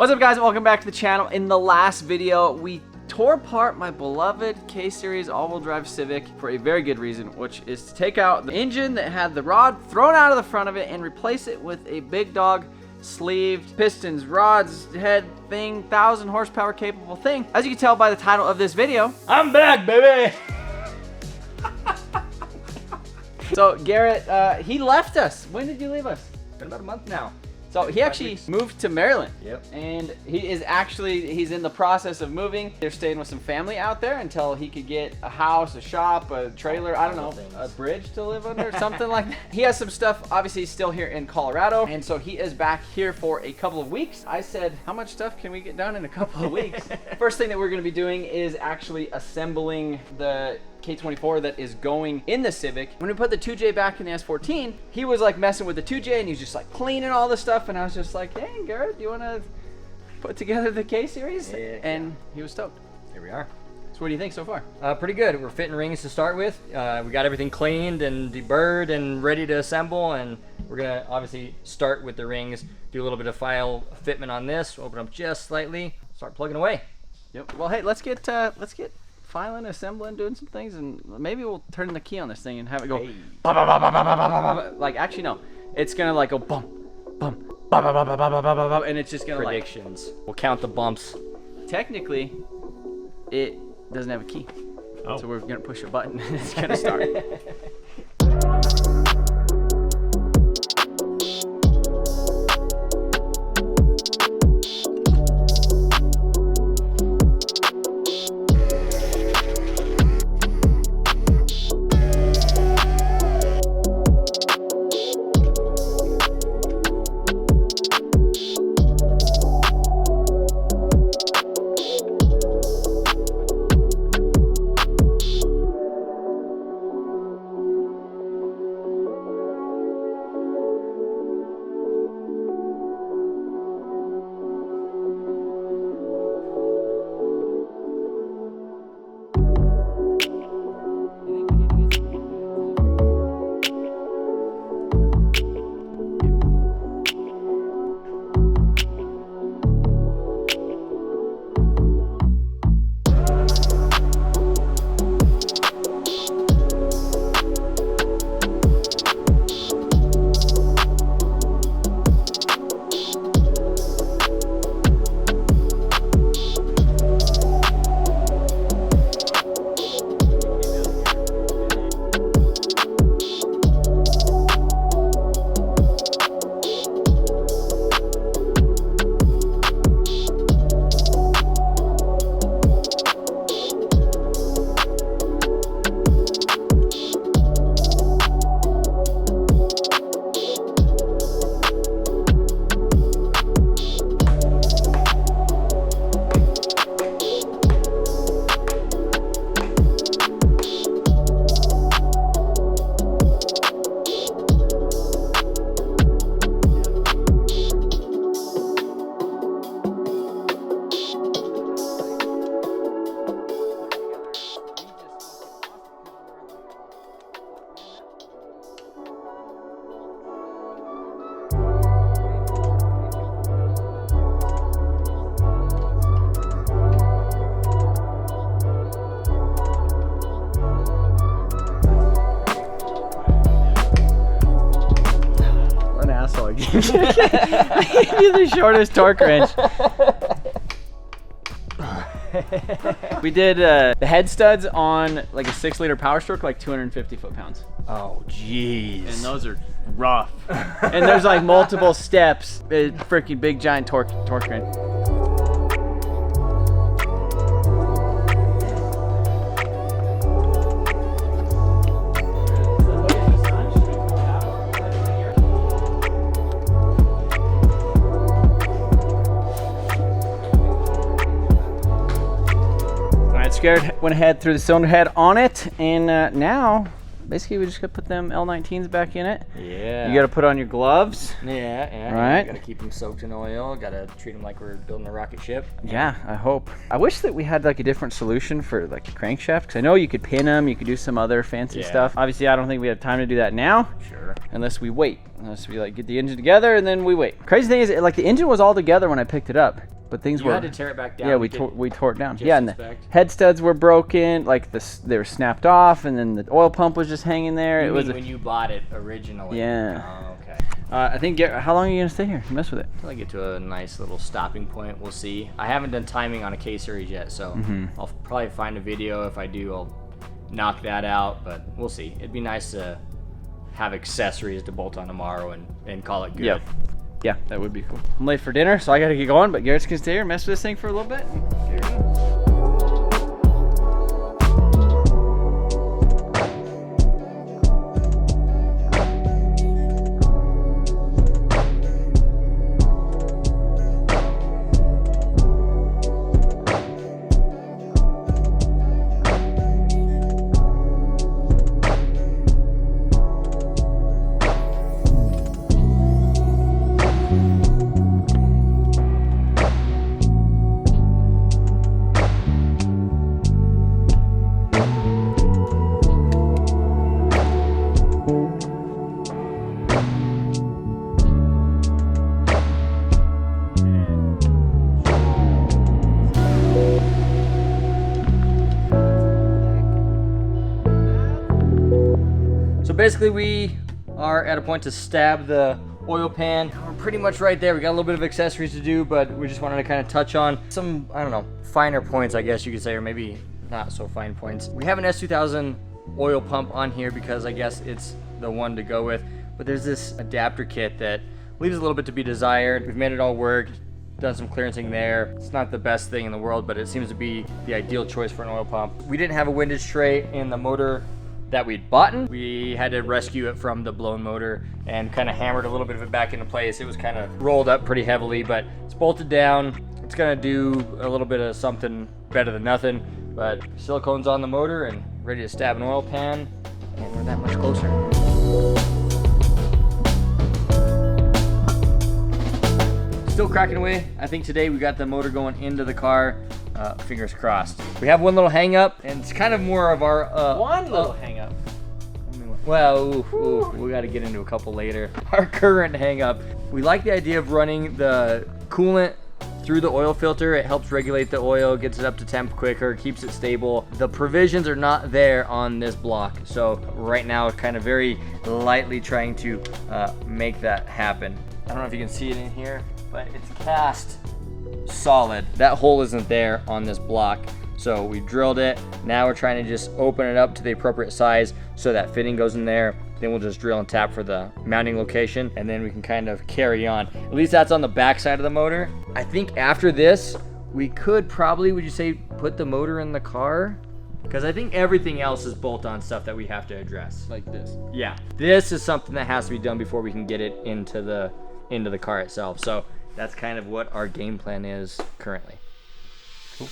What's up, guys? Welcome back to the channel. In the last video, we tore apart my beloved K-Series all-wheel drive Civic for a very good reason, which is to take out the engine that had the rod thrown out of the front of it and replace it with a big dog sleeved pistons, rods, head thing, 1,000 horsepower capable thing. As you can tell by the title of this video, I'm back, baby. So Garrett, he left us. When did you leave us? It's been about a month now. So he actually moved to Maryland. Yep. And he's in the process of moving. They're staying with some family out there until he could get a house, a shop, a trailer, I don't know, a bridge to live under, something like that. He has some stuff, obviously, still here in Colorado. And so he is back here for a couple of weeks. I said, how much stuff can we get done in a couple of weeks? First thing that we're gonna be doing is actually assembling the K24 that is going in the Civic. When we put the 2J back in the S14, he was like messing with the 2J and he was just like cleaning all the stuff, and I was just like, hey Garrett, do you want to put together the K-Series? And he was stoked. Here we are. So what do you think so far? Pretty good. We're fitting rings to start with. We got everything cleaned and deburred and ready to assemble, and we're gonna obviously start with the rings, do a little bit of file fitment on this, open up just slightly, start plugging away. Yep. Well, hey, let's get filing, assembling, doing some things, and maybe we'll turn the key on this thing and have it go, hey. Bah, bah, bah, bah, bah, bah, bah, bah. Like, actually no, it's gonna like go bump, bump, bah, bah, bah, bah, bah, bah, bah, bah, bah, and it's just gonna Predictions. We'll count the bumps. Technically, it doesn't have a key, so we're gonna push a button and it's gonna start. You're the shortest torque wrench. We did the head studs on like a 6-liter Power Stroke, like 250 foot-pounds. Oh, jeez. And those are rough. And there's like multiple steps. Freaking big giant torque wrench. Garrett went ahead, threw the cylinder head on it, and now basically we just gotta put them L19s back in it. Yeah. You gotta put on your gloves. Yeah. Right. Gotta keep them soaked in oil. Gotta treat them like we're building a rocket ship. Yeah, I hope. I wish that we had like a different solution for like the crankshaft, because I know you could pin them, you could do some other fancy stuff. Obviously, I don't think we have time to do that now. Sure. Unless we wait. Unless we like get the engine together and then we wait. Crazy thing is, like the engine was all together when I picked it up, but things were. You had to tear it back down. Yeah, we tore it down. Just Yeah, and the inspect. head studs were broken. Like they were snapped off, and then the oil pump was just hanging there. You mean when you bought it originally? Yeah. Oh, okay. I think. How long are you gonna stay here? Mess with it. Until I get to a nice little stopping point, we'll see. I haven't done timing on a K series yet, so I'll probably find a video. If I do, I'll knock that out. But we'll see. It'd be nice to have accessories to bolt on tomorrow and call it good. Yep. Yeah, that would be cool. I'm late for dinner, so I gotta get going. But Garrett's gonna stay here, mess with this thing for a little bit. So basically we are at a point to stab the oil pan. We're pretty much right there. We got a little bit of accessories to do, but we just wanted to kind of touch on some, I don't know, finer points, I guess you could say, or maybe not so fine points. We have an S2000 oil pump on here because I guess it's the one to go with, but there's this adapter kit that leaves a little bit to be desired. We've made it all work, done some clearancing there. It's not the best thing in the world, but it seems to be the ideal choice for an oil pump. We didn't have a windage tray in the motor that we'd bought. We had to rescue it from the blown motor and kind of hammered a little bit of it back into place. It was kind of rolled up pretty heavily, but it's bolted down. It's gonna do a little bit of something better than nothing, but silicone's on the motor and ready to stab an oil pan, and we're that much closer. Still cracking away. I think today we got the motor going into the car. Fingers crossed. We have one little hang up, and it's kind of more of our One little hang up. well, we got to get into a couple later. Our current hang up. We like the idea of running the coolant through the oil filter. It helps regulate the oil, gets it up to temp quicker, keeps it stable. The provisions are not there on this block, so right now it's kind of very lightly trying to make that happen. I don't know if you can see it in here, but it's cast solid. That hole isn't there on this block, so we drilled it. Now we're trying to just open it up to the appropriate size so that fitting goes in there. Then we'll just drill and tap for the mounting location, and then we can kind of carry on. At least that's on the back side of the motor. I think after this, we could probably, would you say, put the motor in the car? Because I think everything else is bolt-on stuff that we have to address. Like this. Yeah, this is something that has to be done before we can get it into the car itself. So that's kind of what our game plan is currently. Cool.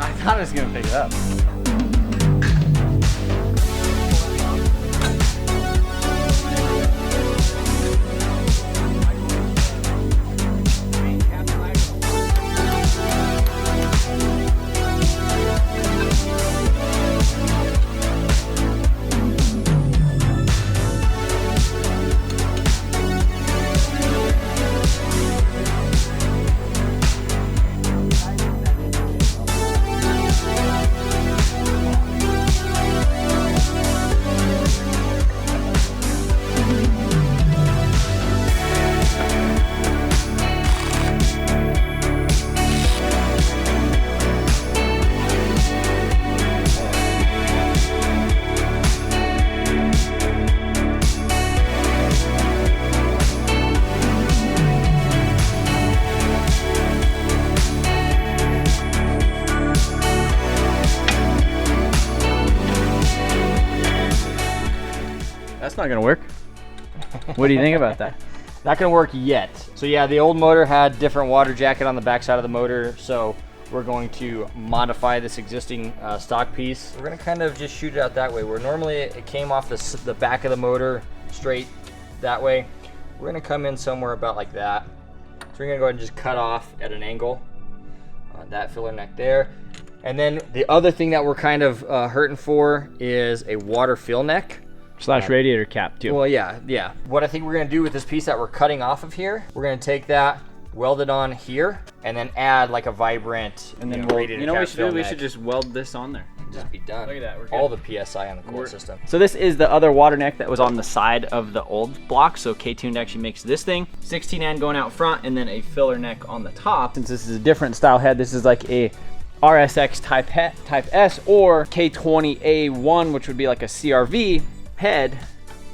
I thought I was gonna pick it up. not gonna work. What do you think about that? Not gonna work yet. So yeah, the old motor had different water jacket on the back side of the motor, so we're going to modify this existing stock piece. We're gonna kind of just shoot it out that way, where normally it came off the back of the motor straight that way. We're gonna come in somewhere about like that. So we're gonna go ahead and just cut off at an angle on that filler neck there. And then the other thing that we're kind of hurting for is a water fill neck. Slash radiator cap too. Well, yeah. What I think we're gonna do with this piece that we're cutting off of here, we're gonna take that, weld it on here, and then add like a vibrant, and then radiator what we cap should fill do? We neck. should just weld this on there. Just be done. Look at that, we're good. All the PSI on the coolant system. So this is the other water neck that was on the side of the old block. So K-Tuned actually makes this thing. 16N going out front and then a filler neck on the top. Since this is a different style head, this is like a RSX type S or K20A1, which would be like a CRV head.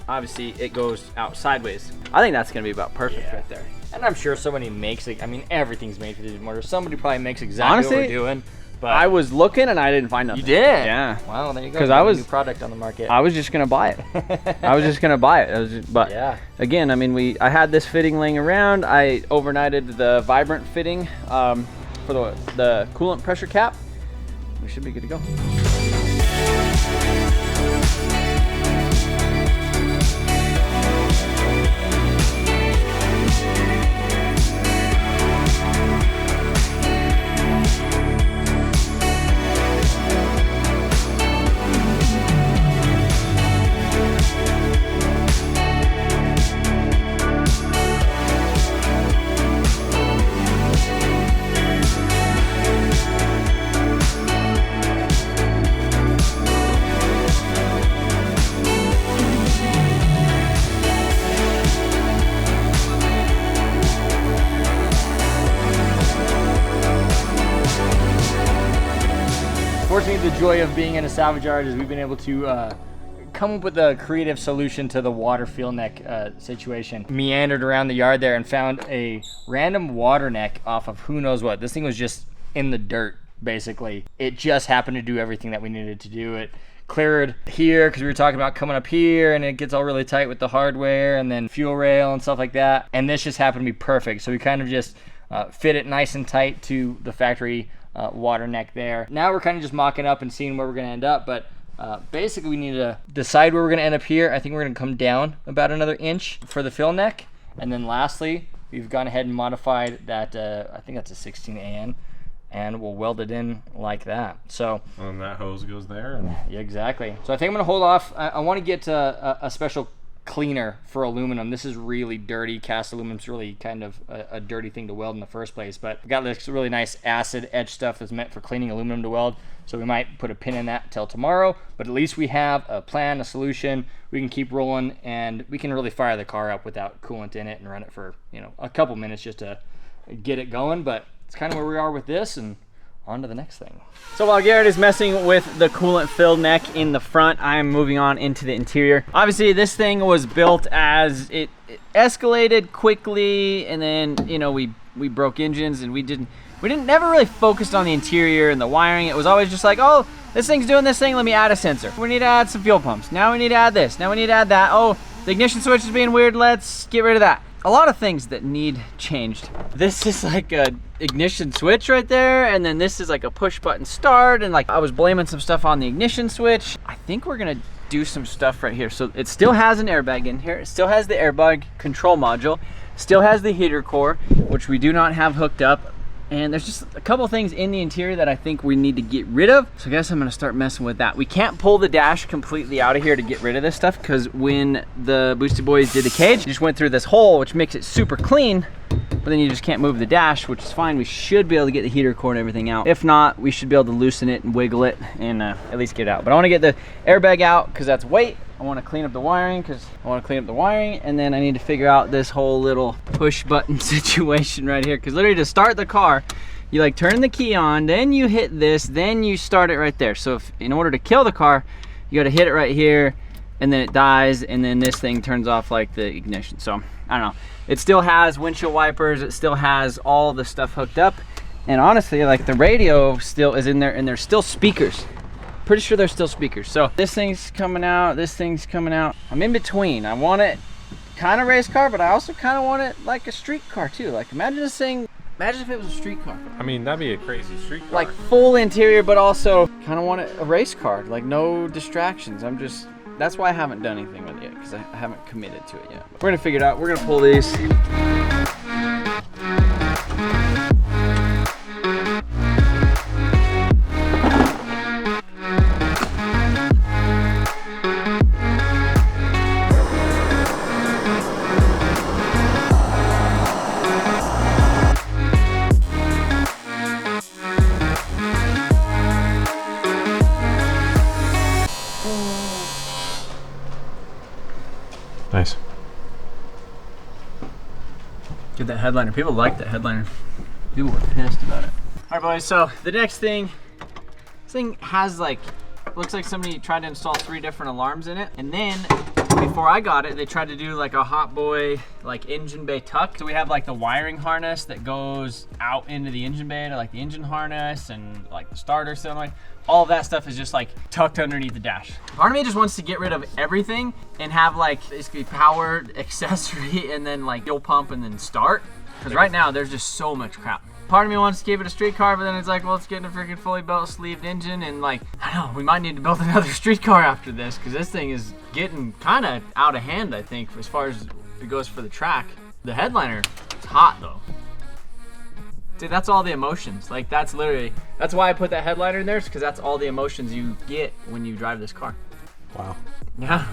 Obviously it goes out sideways. I think that's gonna be about perfect right there. And I'm sure somebody makes it. I mean, everything's made for these motors. Somebody probably makes exactly what we're doing. But I was looking and I didn't find nothing. You did? Yeah. Wow, there you go. Because I was a new product on the market. I was just gonna buy it. I was just gonna buy it. But yeah. Again, I mean, I had this fitting laying around. I overnighted the Vibrant fitting for the coolant pressure cap. We should be good to go. Fortunately, the joy of being in a salvage yard is we've been able to come up with a creative solution to the water fill neck situation. Meandered around the yard there and found a random water neck off of who knows what. This thing was just in the dirt, basically. It just happened to do everything that we needed to do. It cleared here because we were talking about coming up here and it gets all really tight with the hardware and then fuel rail and stuff like that. And this just happened to be perfect. So we kind of just fit it nice and tight to the factory water neck there. Now we're kind of just mocking up and seeing where we're going to end up, but basically we need to decide where we're going to end up here. I think we're going to come down about another inch for the fill neck, and then lastly we've gone ahead and modified that I think that's a 16AN, and we'll weld it in like that. So and that hose goes there. And yeah, exactly. So I think I'm going to hold off. I want to get a special cleaner for aluminum. This is really dirty. Cast aluminum's really kind of a dirty thing to weld in the first place, but we got this really nice acid etch stuff that's meant for cleaning aluminum to weld, so we might put a pin in that till tomorrow, but at least we have a plan, a solution. We can keep rolling and we can really fire the car up without coolant in it and run it for, you know, a couple minutes just to get it going. But it's kind of where we are with this, and on to the next thing. So while Garrett is messing with the coolant fill neck in the front, I am moving on into the interior. Obviously this thing was built as it escalated quickly, and then, you know, we broke engines and we never really focused on the interior and the wiring. It was always just like, oh, this thing's doing this thing, let me add a sensor. We need to add some fuel pumps. Now we need to add this. Now we need to add that. Oh, the ignition switch is being weird, let's get rid of that. A lot of things that need changed. This is like a ignition switch right there, and then this is like a push button start, and like I was blaming some stuff on the ignition switch. I think we're gonna do some stuff right here. So it still has an airbag in here. It still has the airbag control module. Still has the heater core, which we do not have hooked up. And there's just a couple things in the interior that I think we need to get rid of. So I guess I'm gonna start messing with that. We can't pull the dash completely out of here to get rid of this stuff, because when the Boosty Boys did the cage, you just went through this hole, which makes it super clean, but then you just can't move the dash, which is fine. We should be able to get the heater core and everything out. If not, we should be able to loosen it and wiggle it and at least get it out. But I wanna get the airbag out because that's weight. I want to clean up the wiring and then I need to figure out this whole little push button situation right here, because literally to start the car, you like turn the key on, then you hit this, then you start it right there. So if, in order to kill the car, you got to hit it right here, and then it dies, and then this thing turns off like the ignition. So I don't know, it still has windshield wipers, it still has all the stuff hooked up, and honestly, like the radio still is in there, and there's still speakers Pretty sure they're still speakers. So this thing's coming out, this thing's coming out. I'm in between. I want it kind of race car, but I also kind of want it like a street car too. Like imagine this thing, imagine if it was a street car. I mean, that'd be a crazy street car. Like full interior, but also kind of want it a race car, like no distractions. That's why I haven't done anything with it yet, because I haven't committed to it yet. We're gonna figure it out. We're gonna pull these. Nice. Get that headliner. People like that headliner. People were pissed about it. All right, boys. So the next thing, this thing has like, looks like somebody tried to install 3 different alarms in it. And then before I got it, they tried to do like a hot boy, like engine bay tuck. So we have like the wiring harness that goes out into the engine bay to like the engine harness and like the starter cylinder. All of that stuff is just like tucked underneath the dash. Part of me just wants to get rid of everything and have like basically power, accessory, and then like fuel pump and then start. Because right now there's just so much crap. Part of me wants to keep it a street car, but then it's like, well, it's getting a freaking fully built sleeved engine, and like, I don't know, we might need to build another street car after this, because this thing is getting kind of out of hand, I think, as far as it goes for the track. The headliner, it's hot though. Dude, that's all the emotions. Like, that's literally, that's why I put that headliner in there, because that's all the emotions you get when you drive this car. Wow. Yeah.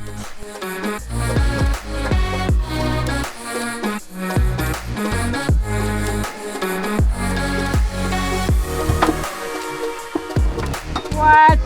What?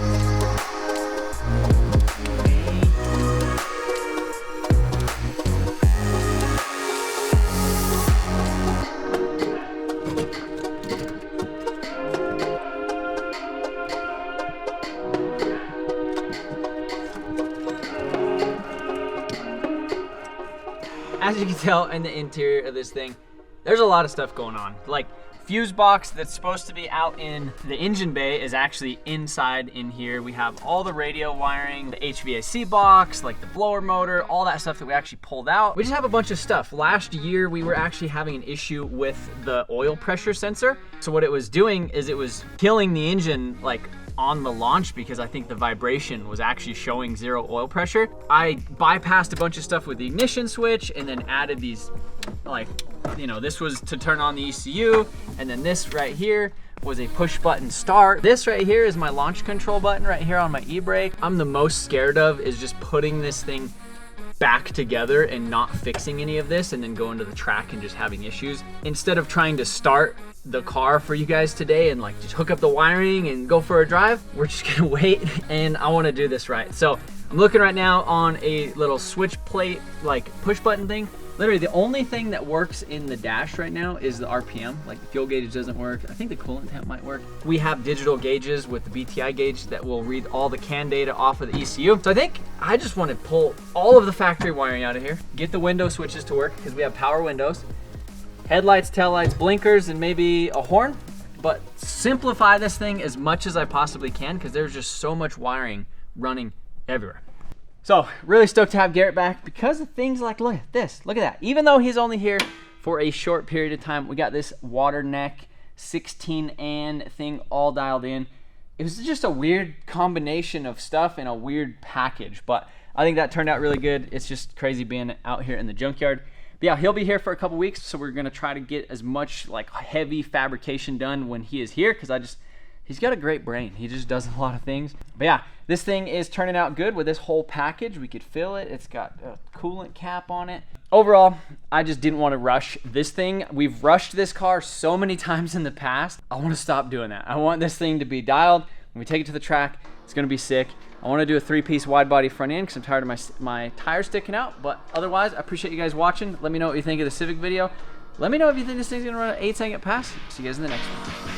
As you can tell in the interior of this thing, there's a lot of stuff going on. Like, fuse box that's supposed to be out in the engine bay is actually inside in here. We have all the radio wiring, the HVAC box, like the blower motor, all that stuff that we actually pulled out. We just have a bunch of stuff. Last year, we were actually having an issue with the oil pressure sensor. So what it was doing is it was killing the engine like on the launch, because I think the vibration was actually showing 0 oil pressure. I bypassed a bunch of stuff with the ignition switch and then added these, like, you know, this was to turn on the ECU, and then this right here was a push button start. This right here is my launch control button right here on my e-brake. I'm the most scared of is just putting this thing back together and not fixing any of this and then going to the track and just having issues. Instead of trying to start the car for you guys today and like just hook up the wiring and go for a drive, we're just gonna wait, and I wanna do this right. So I'm looking right now on a little switch plate, like push button thing. Literally the only thing that works in the dash right now is the RPM. Like the fuel gauge doesn't work. I think the coolant temp might work. We have digital gauges with the BTI gauge that will read all the CAN data off of the ECU. So I think I just want to pull all of the factory wiring out of here, get the window switches to work because we have power windows, headlights, taillights, blinkers, and maybe a horn, but simplify this thing as much as I possibly can because there's just so much wiring running everywhere. So really stoked to have Garrett back because of things like, look at this, look at that. Even though he's only here for a short period of time, we got this water neck 16N thing all dialed in. It was just a weird combination of stuff in a weird package, but I think that turned out really good. It's just crazy being out here in the junkyard. But yeah, he'll be here for a couple weeks, so we're gonna try to get as much like heavy fabrication done when he is here, because he's got a great brain. He just does a lot of things. But yeah, this thing is turning out good with this whole package. We could fill it. It's got a coolant cap on it. Overall, I just didn't want to rush this thing. We've rushed this car so many times in the past. I want to stop doing that. I want this thing to be dialed. When we take it to the track, it's gonna be sick. I want to do a 3-piece wide body front end because I'm tired of my tires sticking out. But otherwise, I appreciate you guys watching. Let me know what you think of the Civic video. Let me know if you think this thing's gonna run an 8-second pass. See you guys in the next one.